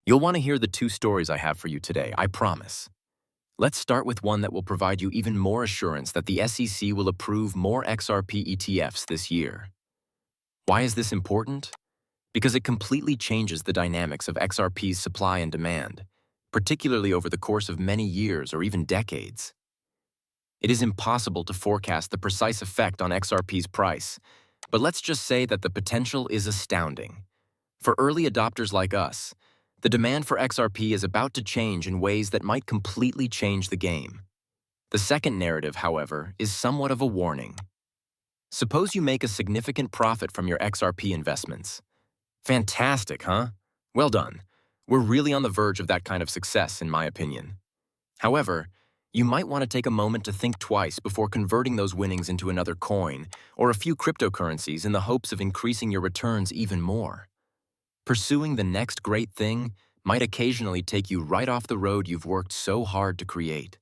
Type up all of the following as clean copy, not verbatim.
You'll want to hear the two stories I have for you today, I promise. Let's start with one that will provide you even more assurance that the SEC will approve more XRP ETFs this year. Why is this important? Because it completely changes the dynamics of XRP's supply and demand, particularly over the course of many years or even decades. It is impossible to forecast the precise effect on XRP's price, but let's just say that the potential is astounding. For early adopters like us, the demand for XRP is about to change in ways that might completely change the game. The second narrative, however, is somewhat of a warning. Suppose you make a significant profit from your XRP investments. Fantastic, huh? Well done. We're really on the verge of that kind of success, in my opinion. However, you might want to take a moment to think twice before converting those winnings into another coin or a few cryptocurrencies in the hopes of increasing your returns even more. Pursuing the next great thing might occasionally take you right off the road you've worked so hard to create.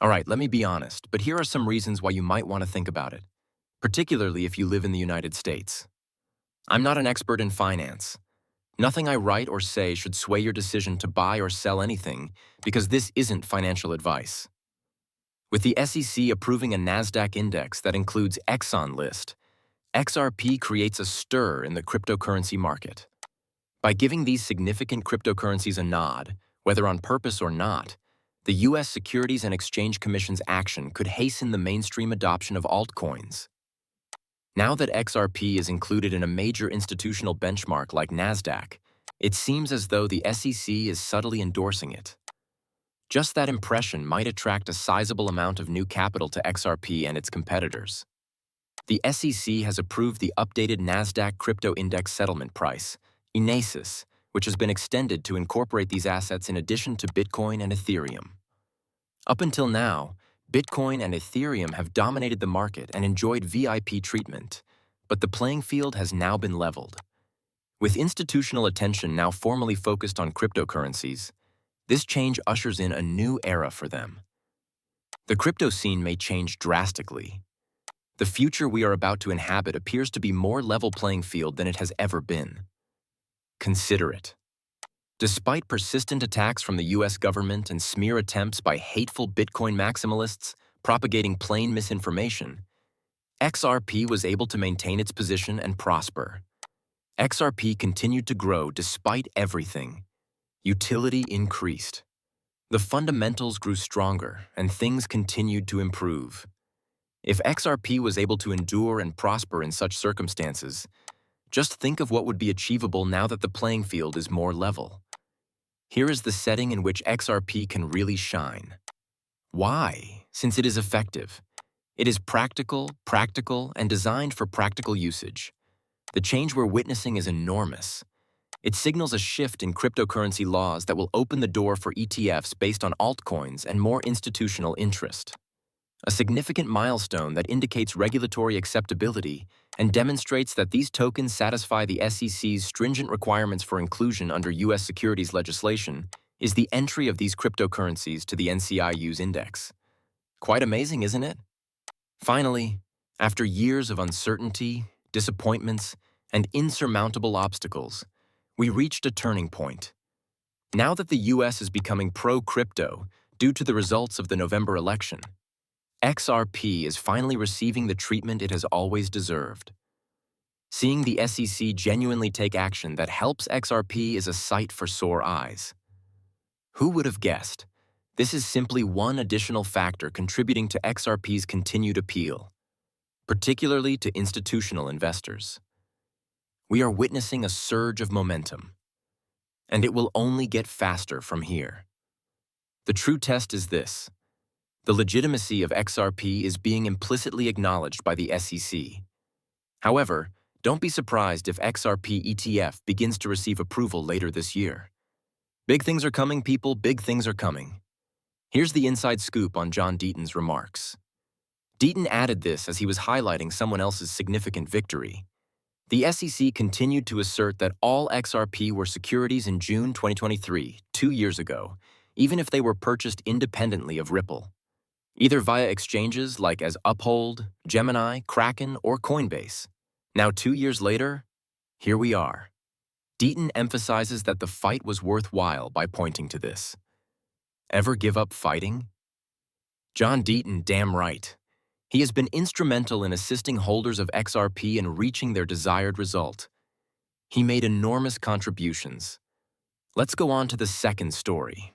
All right, let me be honest, but here are some reasons why you might want to think about it, particularly if you live in the United States. I'm not an expert in finance. Nothing I write or say should sway your decision to buy or sell anything, because this isn't financial advice. With the SEC approving a NASDAQ index that includes Exxon list, XRP creates a stir in the cryptocurrency market. By giving these significant cryptocurrencies a nod, whether on purpose or not, the U.S. Securities and Exchange Commission's action could hasten the mainstream adoption of altcoins. Now that XRP is included in a major institutional benchmark like NASDAQ, it seems as though the SEC is subtly endorsing it. Just that impression might attract a sizable amount of new capital to XRP and its competitors. The SEC has approved the updated NASDAQ Crypto Index Settlement Price, INASIS, which has been extended to incorporate these assets in addition to Bitcoin and Ethereum. Up until now, Bitcoin and Ethereum have dominated the market and enjoyed VIP treatment, but the playing field has now been leveled. With institutional attention now formally focused on cryptocurrencies, this change ushers in a new era for them. The crypto scene may change drastically. The future we are about to inhabit appears to be more level playing field than it has ever been. Consider it. Despite persistent attacks from the U.S. government and smear attempts by hateful Bitcoin maximalists propagating plain misinformation, XRP was able to maintain its position and prosper. XRP continued to grow despite everything. Utility increased. The fundamentals grew stronger, and things continued to improve. If XRP was able to endure and prosper in such circumstances, just think of what would be achievable now that the playing field is more level. Here is the setting in which XRP can really shine. Why? Since it is effective. It is practical, and designed for practical usage. The change we're witnessing is enormous. It signals a shift in cryptocurrency laws that will open the door for ETFs based on altcoins and more institutional interest. A significant milestone that indicates regulatory acceptability and demonstrates that these tokens satisfy the SEC's stringent requirements for inclusion under U.S. securities legislation is the entry of these cryptocurrencies to the NCIU's index. Quite amazing, isn't it? Finally, after years of uncertainty, disappointments, and insurmountable obstacles, we reached a turning point. Now that the U.S. is becoming pro-crypto due to the results of the November election, XRP is finally receiving the treatment it has always deserved. Seeing the SEC genuinely take action that helps XRP is a sight for sore eyes. Who would have guessed? This is simply one additional factor contributing to XRP's continued appeal, particularly to institutional investors. We are witnessing a surge of momentum, and it will only get faster from here. The true test is this. The legitimacy of XRP is being implicitly acknowledged by the SEC. However, don't be surprised if XRP ETF begins to receive approval later this year. Big things are coming, people, big things are coming. Here's the inside scoop on John Deaton's remarks. Deaton added this as he was highlighting someone else's significant victory. The SEC continued to assert that all XRP were securities in June 2023, 2 years ago, even if they were purchased independently of Ripple, either via exchanges like as Uphold, Gemini, Kraken, or Coinbase. Now 2 years later, here we are. Deaton emphasizes that the fight was worthwhile by pointing to this. Ever give up fighting? John Deaton, damn right. He has been instrumental in assisting holders of XRP in reaching their desired result. He made enormous contributions. Let's go on to the second story.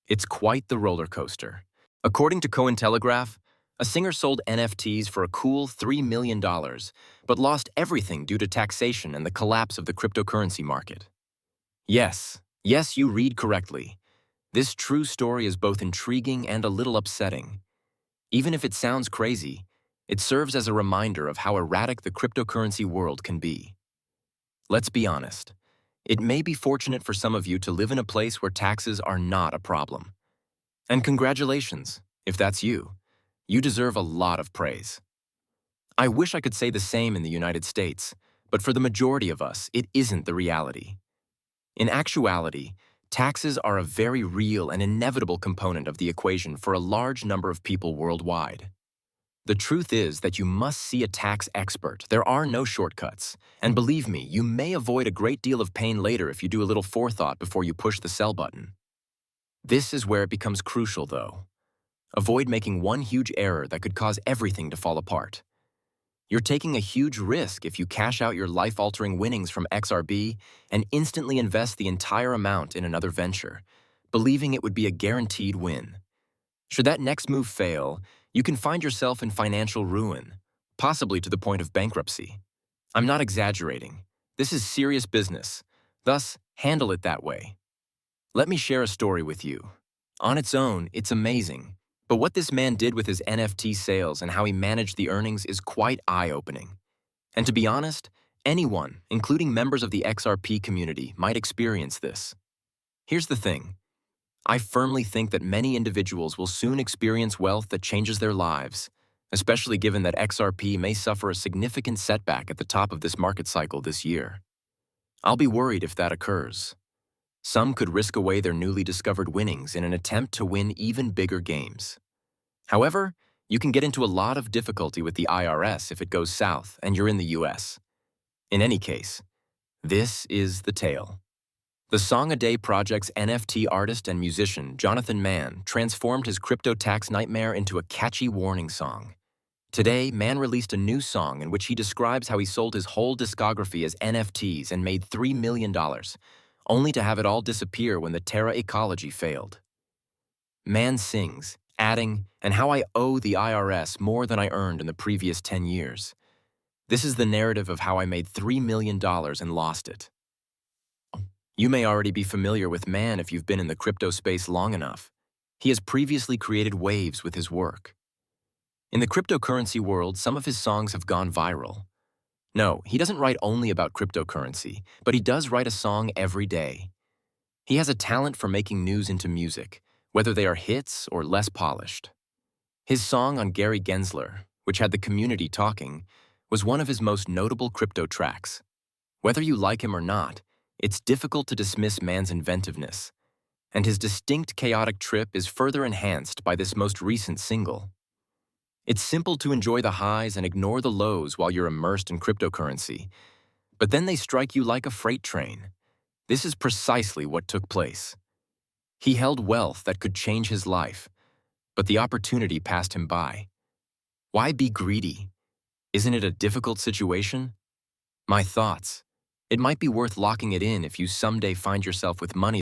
It's quite the roller coaster. According to Cointelegraph, a singer sold NFTs for a cool $3 million, but lost everything due to taxation and the collapse of the cryptocurrency market. Yes, you read correctly. This true story is both intriguing and a little upsetting. Even if it sounds crazy, it serves as a reminder of how erratic the cryptocurrency world can be. Let's be honest. It may be fortunate for some of you to live in a place where taxes are not a problem. And congratulations, if that's you. You deserve a lot of praise. I wish I could say the same in the United States, but for the majority of us, it isn't the reality. In actuality, taxes are a very real and inevitable component of the equation for a large number of people worldwide. The truth is that you must see a tax expert. There are no shortcuts. And believe me, you may avoid a great deal of pain later if you do a little forethought before you push the sell button. This is where it becomes crucial, though. Avoid making one huge error that could cause everything to fall apart. You're taking a huge risk if you cash out your life-altering winnings from XRP and instantly invest the entire amount in another venture, believing it would be a guaranteed win. Should that next move fail, you can find yourself in financial ruin, possibly to the point of bankruptcy. I'm not exaggerating. This is serious business. Thus, handle it that way. Let me share a story with you. On its own, it's amazing. But what this man did with his NFT sales and how he managed the earnings is quite eye-opening. And to be honest, anyone, including members of the XRP community, might experience this. Here's the thing. I firmly think that many individuals will soon experience wealth that changes their lives, especially given that XRP may suffer a significant setback at the top of this market cycle this year. I'll be worried if that occurs. Some could risk away their newly discovered winnings in an attempt to win even bigger games. However, you can get into a lot of difficulty with the IRS if it goes south and you're in the US. In any case, this is the tale. The Song a Day Project's NFT artist and musician, Jonathan Mann, transformed his crypto tax nightmare into a catchy warning song. Today, Mann released a new song in which he describes how he sold his whole discography as NFTs and made $3 million, only to have it all disappear when the Terra ecology failed. Mann sings, adding, "And how I owe the IRS more than I earned in the previous 10 years. This is the narrative of how I made $3 million and lost it." You may already be familiar with Mann if you've been in the crypto space long enough. He has previously created waves with his work. In the cryptocurrency world, some of his songs have gone viral. No, he doesn't write only about cryptocurrency, but he does write a song every day. He has a talent for making news into music, whether they are hits or less polished. His song on Gary Gensler, which had the community talking, was one of his most notable crypto tracks. Whether you like him or not, it's difficult to dismiss Mann's inventiveness, and his distinct chaotic trip is further enhanced by this most recent single. It's simple to enjoy the highs and ignore the lows while you're immersed in cryptocurrency, but then they strike you like a freight train. This is precisely what took place. He held wealth that could change his life, but the opportunity passed him by. Why be greedy? Isn't it a difficult situation? My thoughts. It might be worth locking it in if you someday find yourself with money